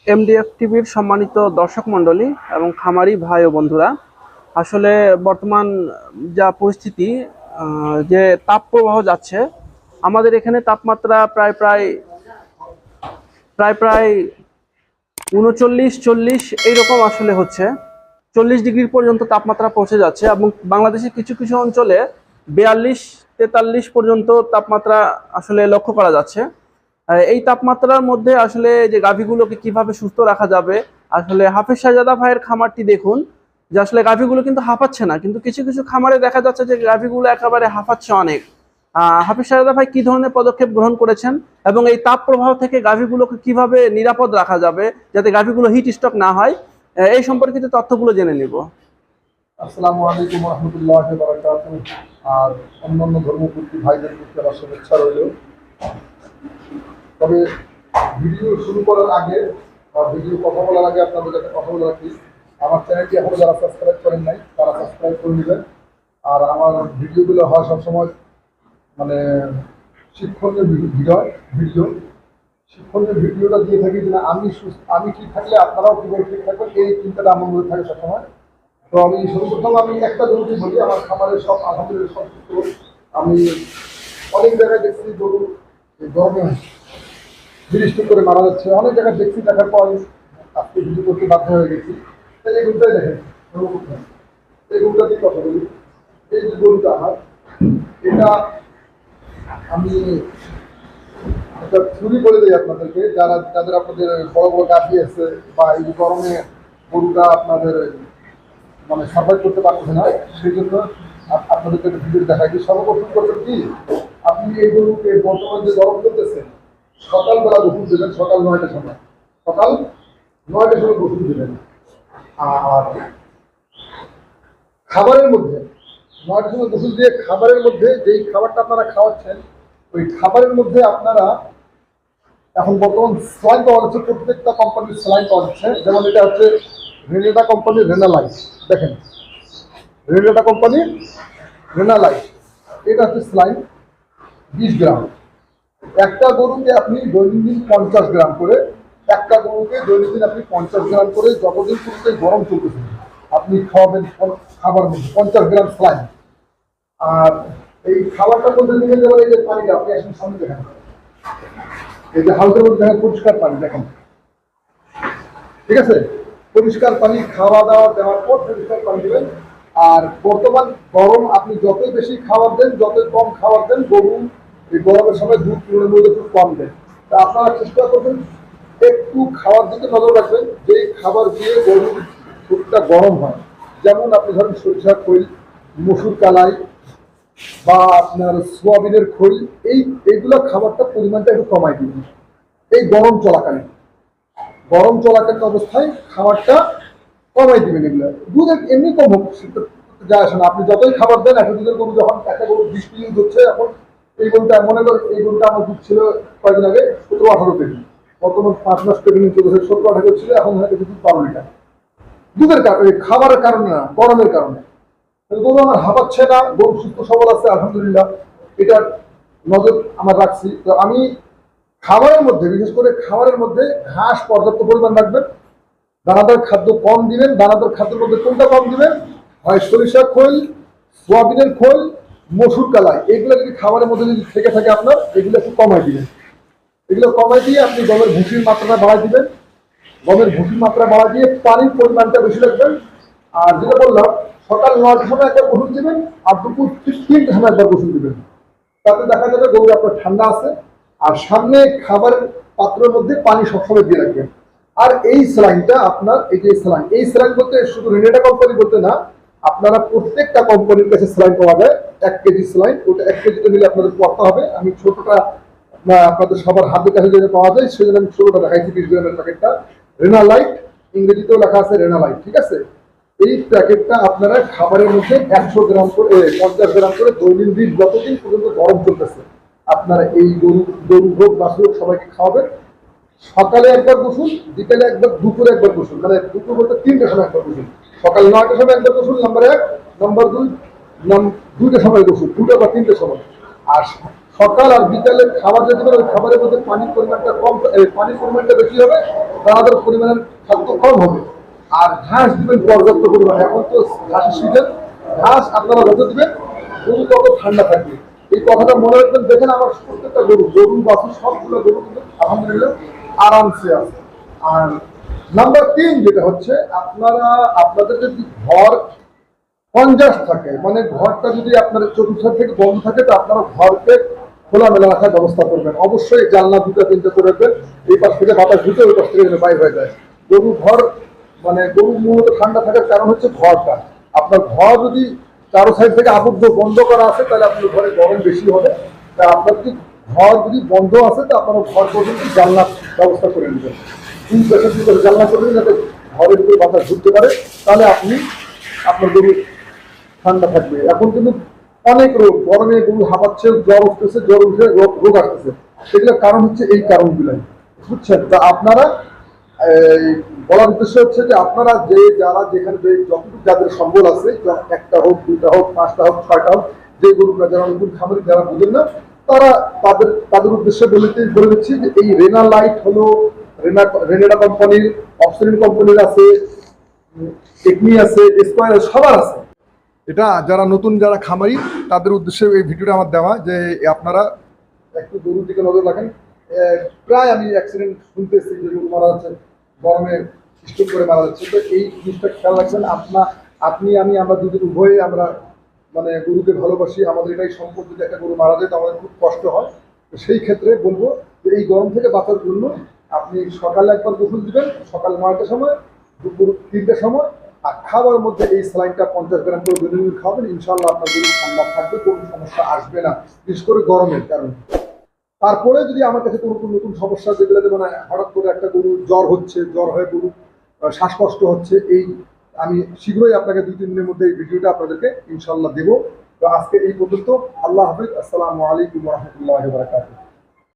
MDF টিভির সম্মানিত দর্শক মণ্ডলী এবং খামারি ভাই ও বন্ধুরা, আসলে বর্তমান যা পরিস্থিতি, যে তাপ প্রবাহ যাচ্ছে আমাদের এখানে, তাপমাত্রা প্রায় প্রায় প্রায় প্রায় 39-40 এইরকম আসলে হচ্ছে। 40 ডিগ্রি পর্যন্ত তাপমাত্রা পৌঁছে যাচ্ছে এবং বাংলাদেশের কিছু কিছু অঞ্চলে 42-43 পর্যন্ত তাপমাত্রা আসলে লক্ষ্য করা যাচ্ছে। এই তাপমাত্রার মধ্যে আসলে যে গাভীগুলোকে কিভাবে সুস্থ রাখা যাবে, আসলে হাফেজ শাহজাদা ভাইয়ের খামারটি দেখুন, যে আসলে গাভীগুলো কিন্তু হাঁপাচ্ছে না, কিন্তু কিছু কিছু খামারে দেখা যাচ্ছে যে গাভীগুলো একেবারে হাঁপাচ্ছে অনেক। হাফেজ শাহজাদা ভাই কি ধরনের পদক্ষেপ গ্রহণ করেছেন এবং এই তাপ প্রবাহ থেকে গাভীগুলোকে কিভাবে নিরাপদ রাখা যাবে যাতে গাভীগুলো হিট স্ট্রোক না হয়, এই সম্পর্কিত তথ্যগুলো জেনে নিব। আসসালামু আলাইকুম রহমতুল্লাহ বারাকাতুহু। আর অন্যান্য ধর্মপ্রতি ভাইদের প্রতি আমার শুভেচ্ছা রইল। তবে ভিডিও শুরু করার আগে বা ভিডিও কথা বলার আগে আপনাদের কাছে কথা বলে রাখি, আমার চ্যানেলটি এখনো যারা সাবস্ক্রাইব করেন নাই তারা সাবস্ক্রাইব করে নেবেন। আর আমার ভিডিওগুলো হয় সবসময় মানে শিক্ষণীয় ভিডিও শিক্ষণীয় ভিডিওটা দিয়ে থাকি যে আমি ঠিক থাকলে আপনারাও কীভাবে ঠিক থাকবেন, এই চিন্তাটা আমার মধ্যে থাকে সবসময়। তো আমি সর্বপ্রথম একটা জিনিস বলি, আমার খামারের সব আলহামদুলিল্লাহ সব কিছু আমি অনেক জায়গায় দেখছি গরু গরমে বৃষ্টি করে মারা যাচ্ছে, অনেক জায়গায় দেখছি, দেখার পর আজকে ভিডিও করতে বাধ্য হয়ে গেছি। এই গরুটাই দেখেন, এই গরুটা দিয়ে কথা বলি। এই যে গরুটা আমার, এটা আমি একটা ছুরি করে দিই আপনাদেরকে, যাদের আপনাদের বড় বড় গাভী আছে বা এই গরমে গরুটা আপনাদের মানে সার্ভাইভ করতে পারছে না, সেই জন্য আপনাদেরকে একটা ভিডিও দেখাই। সর্বপ্রথম করবেন কি, আপনি এই গরুকে বর্তমান যে গরম চলতেছে সকালবেলা গোসল দেবেন, সকাল 9টার সময়, সকাল 9টার সময় গোসল দেবেন। আর খাবারের মধ্যে 9টার সময় গোসল দিয়ে খাবারের মধ্যে যেই খাবারটা আপনারা খাওয়াচ্ছেন, ওই খাবারের মধ্যে আপনারা এখন বর্তমান স্যালাইন পাওয়া যাচ্ছে, প্রত্যেকটা কোম্পানির স্যালাইন পাওয়া যাচ্ছে। যেমন এটা হচ্ছে রেনেটা কোম্পানির রেনালাইট, দেখেন রেনেটা কোম্পানির রেনালাইট, এটা হচ্ছে স্যালাইন 20 গ্রাম। একটা গরুকে আপনি দৈনন্দিন 50 গ্রাম করে, একটা গরুকে দৈনন্দিন আপনি 50 গ্রাম করে যতদিন পর্যন্ত গরম চলতেছে আপনি খাওয়াবেন খাবার মধ্যে 50 গ্রাম স্যালাইন। আর এই খাবারটার মধ্যে দিকে যেমন এই যে পানিটা আপনি এখন সামনে দেখেন, এই যে হালকার মধ্যে দেখেন পরিষ্কার পানি, দেখেন ঠিক আছে, পরিষ্কার পানি খাওয়া দাওয়া দেওয়ার পর পরিষ্কার পানি দেবেন। আর বর্তমান গরম, আপনি যতই বেশি খাবার দেন যতই কম খাবার দেন, গরু এই গরমের সময় দুধ তুলনামূলক একটু কম দেন। তা আপনারা চেষ্টা করবেন একটু খাওয়ার দিকে নজর রাখবেন, যেই খাবার দিয়ে গরুর দুধটা গরম হয়। যেমন আপনি ধরেন সরিষার খৈল, মসুর কালাই বা আপনার সোয়াবিনের খৈল, এইগুলো খাবারটা পরিমাণটা একটু কমাই দিবেন এই গরম চলাকালীন অবস্থায় খাবারটা কমাই দিবেন। এগুলো দুধ এমনি কম হোক যায় আসে না, আপনি যতই খাবার দেন। একটা দুধের গরু যখন একটা গরু 20 কেজি দুধ হচ্ছে, এখন এই গরুটা মনে করেন এই গরুটা আমার দুধ ছিল কয়েকদিন আগে 17-18 কেজি, বর্তমান 5 মাস কেজি চলেছে 17-18 ছিল, এখন হয়তো দুধ 12 লিটার। দুধের কারণে, খাবারের কারণে না, গরমের কারণে। গরু আমার হাঁপাচ্ছে না, গরু সুস্থ সবল আছে আলহামদুলিল্লাহ, এটার নজর আমার রাখছি। তো আমি খাবারের মধ্যে, বিশেষ করে খাবারের মধ্যে ঘাস পর্যাপ্ত পরিমাণ রাখবেন, দানাদার খাদ্য কম দিবেন। দানাদার খাদ্যের মধ্যে কোনটা কম দিবেন? হয় সরিষা খৈল, সোয়াবিনের খৈল, মসুর কালাই, এগুলো যদি খাবারের মধ্যে যদি থেকে থাকে আপনার, এগুলো একটু কমাই দিবেন। এগুলো কমাই দিয়ে আপনি গমের ভুসির মাত্রাটা বাড়াই দিবেন। গমের ভুসির মাত্রা বাড়াই দিয়ে পানির পরিমাণটা বেশি রাখবেন। আর যেটা বললাম, সকাল 9টার সময় একবার গোসল দিবেন আর দুপুর 3টার সময় একবার গোসল দিবেন। তাতে দেখা যাবে গরু আপনার ঠান্ডা আছে। আর সামনে খাবারের পাত্রের মধ্যে পানি সবসময় দিয়ে রাখবেন। আর এই স্যালাইনটা আপনার, এই স্যালাইন বলতে শুধু রেনেটা কোম্পানি বলতে না, আপনারা প্রত্যেকটা কোম্পানির কাছে স্যালাইন পাওয়া যায়। 1 কেজি স্যালাইন, ওটা 1 কেজিতে নিলে আপনাদের পড়তে হবে। আমি ছোটটা আপনাদের সবার হাতের কাছে যেটা পাওয়া যায় সেজন্য আমি ছোটটা দেখাইছি, 20 গ্রামের প্যাকেটটা রেনালাইট, ইংরেজিতেও লেখা আছে রেনালাইট, ঠিক আছে। এই প্যাকেটটা আপনারা খাবারের মধ্যে 100 গ্রাম করে, 50 গ্রাম করে দৈনন্দিন যতদিন পর্যন্ত গরম চলতেছে আপনারা এই গরু হোক বাছুর হোক সবাইকে খাওয়াবেন। সকালে একবার গোসল, বিকেলে একবার, দুপুরে একবার গোসল, মানে দুপুর বলতে 3টার সময় একবার গোসল, সকাল 9টার সময় একবার গোসল নাম্বার 1, নাম্বার 2, 2টার সময় গোসল, 2টা বা 3টার সময়। আর সকাল আর বিকালে খাবার যেতে পারে, ওই খাবারের মধ্যে পানির পরিমাণটা কম, পানির পরিমাণটা বেশি হবে দানাদার পরিমাণের খাদ্য কম হবে। আর ঘাস দিবেন পর্যাপ্ত পরিমাণে। এখন তো ঘাসের সিজন, ঘাস আপনারা যত দিবেন গরু তত ঠান্ডা থাকবে। এই কথাটা মনে রাখবেন। দেখেন আমার প্রত্যেকটা গরু বাছুর সবগুলো গরু কিন্তু আলহামদুলিল্লাহ আরামসে আছে। আর নাম্বার 3 যেটা হচ্ছে, আপনারা আপনাদের যদি ঘর কনজাস্ট থাকে, মানে ঘরটা যদি আপনার চতুর্থ থেকে বন্ধ থাকে, তো আপনারা ঘরকে খোলামেলা রাখার ব্যবস্থা করবেন। অবশ্যই জানলা 2-3টা করে রাখবেন, এই পাশ থেকে বাতাস ঢুকে ওই পাশ থেকে যেন বাইরে হয়ে যায়। গরু ঘর মানে গরু মূলত ঠান্ডা থাকার কারণ হচ্ছে ঘরটা। আপনার ঘর যদি চারো সাইড থেকে আবদ্ধ বন্ধ করা আছে, তাহলে আপনার ঘরে গরম বেশি হবে। তা আপনার যদি ঘর যদি বন্ধ আছে, তো আপনারা ঘর পর্যন্ত জানলার ব্যবস্থা করে নেবেন। 2 পাশে জানলা করবেন যাতে ঘরের উপরে বাতাস ঢুকতে পারে, তাহলে আপনি আপনার গরু ঠান্ডা থাকবে। এখন কিন্তু অনেক রোগ, গরমে গরু হাঁপাচ্ছে, জ্বর উঠতেছে, জ্বর উঠে রোগ আসতেছে। সেগুলোর কারণ হচ্ছে এই কারণগুলাই, বুঝছেন? তা আপনারা বলার উদ্দেশ্য হচ্ছে যে আপনারা যারা যেখানে যতটুকু যাদের সম্বল আছে, 1টা হোক, 2টা হোক, 5টা হোক, 6টা হোক, যে গরুরা যারা নতুন খামারি যারা বুঝেন না, তারা তাদের উদ্দেশ্যে বলে দিচ্ছি যে এই রেনা লাইট হলো রেনেডা কোম্পানির, অপসরিন কোম্পানির আছে, টেকনি আছে, স্কয়ার সবার আছে। এটা যারা নতুন যারা খামারি তাদের উদ্দেশ্যে এই ভিডিওটা আমার দেওয়া, যে আপনারা একটু গরুর দিকে নজর রাখেন। প্রায় আমি অ্যাক্সিডেন্ট শুনতেছি যে গরু মারা যাচ্ছে, গরমে স্ট্রোক করে মারা যাচ্ছে। তো এই জিনিসটা খেয়াল রাখবেন। আপনি আমি আমরা দুজন উভয়ে আমরা মানে গরুকে ভালোবাসি। আমাদের এটাই সম্পদ। যদি একটা গরু মারা যায় তো আমাদের খুব কষ্ট হয়। তো সেই ক্ষেত্রে বলবো যে এই গরম থেকে বাঁচার জন্য আপনি সকালে একবার গোসল দিবেন, সকাল 9টার সময়, দুপুর 3টার সময়। আর খাবার মধ্যে এই স্যালাইনটা 50 গ্রাম করে দৈনিক খাবেন। ইনশাল্লাহ আপনার গরু ঠান্ডা থাকবে, কোনো সমস্যা আসবে না, বিশেষ করে গরমের কারণে। তারপরে যদি আমার কাছে কোনো নতুন সমস্যা, যেগুলো মানে হঠাৎ করে একটা গরু জ্বর হচ্ছে, জ্বর হয়ে গরু শ্বাসকষ্ট হচ্ছে, এই আমি শীঘ্রই আপনাকে 2-3 দিনের মধ্যে এই ভিডিওটা আপনাদেরকে ইনশাল্লাহ দেবো। তো আজকে এই পর্যন্ত। আল্লাহ হাফিজ। আসসালামু আলাইকুম ওয়া রাহমাতুল্লাহি ওয়া বারাকাতুহু।